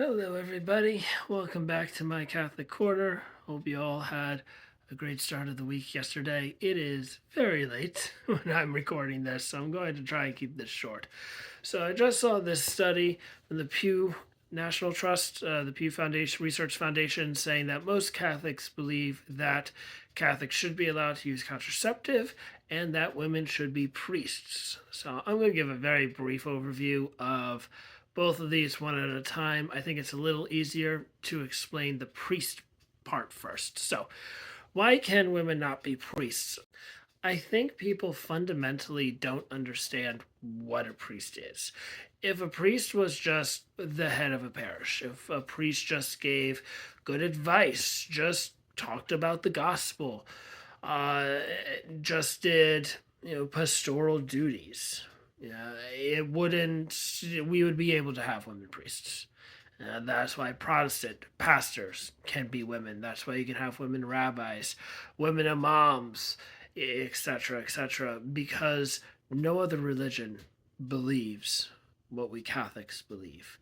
Hello, everybody. Welcome back to my Catholic Corner. Hope you all had a great start of the week yesterday. It is very late when I'm recording this, so I'm going to try and keep this short. So I just saw this study from the Pew National Trust, the Pew Foundation Research Foundation, saying that most Catholics believe that Catholics should be allowed to use contraceptive and that women should be priests. So I'm going to give a very brief overview of both of these one at a time. I think it's a little easier to explain the priest part first. So, why can women not be priests? I think people fundamentally don't understand what a priest is. If a priest was just the head of a parish, if a priest just gave good advice, just talked about the gospel, uh, just did pastoral duties, yeah, it wouldn't. We would be able to have women priests. That's why Protestant pastors can be women. That's why you can have women rabbis, women imams, etc., etc. Because no other religion believes what we Catholics believe.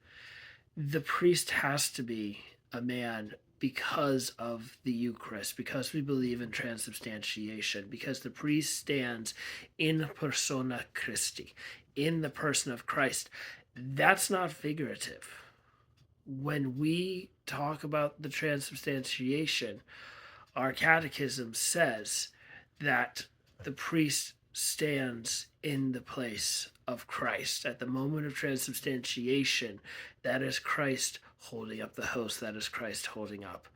The priest has to be a man because of the Eucharist, because we believe in transubstantiation, because the priest stands in persona Christi, in the person of Christ. That's not figurative. When we talk about the transubstantiation, our catechism says that the priest stands in the place of Christ. At the moment of transubstantiation, that is Christ holding up the host, that is Christ holding up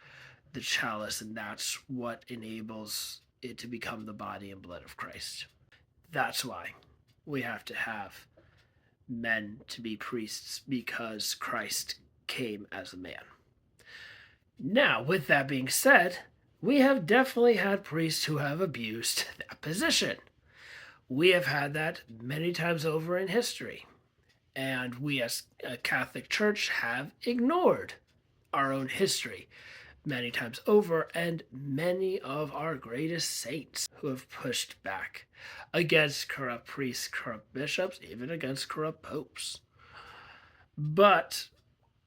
the chalice, and that's what enables it to become the body and blood of Christ. That's why we have to have men to be priests, because Christ came as a man. Now, with that being said, we have definitely had priests who have abused that position. We have had that many times over in history. And we, as a Catholic Church, have ignored our own history many times over, and many of our greatest saints who have pushed back against corrupt priests, corrupt bishops, even against corrupt popes. But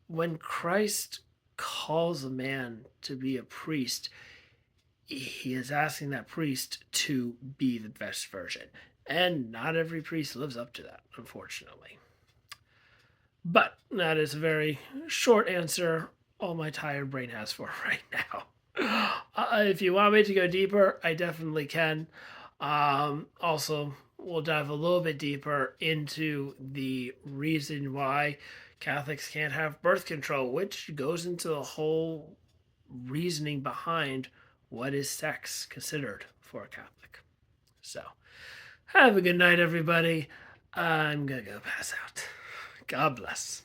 when Christ calls a man to be a priest, he is asking that priest to be the best version. And not every priest lives up to that, unfortunately. But that is a very short answer all my tired brain has for right now. If you want me to go deeper, I definitely can. Also, we'll dive a little bit deeper into the reason why Catholics can't have birth control, which goes into the whole reasoning behind what is sex considered for a Catholic. So, have a good night, everybody. I'm going to go pass out. God bless.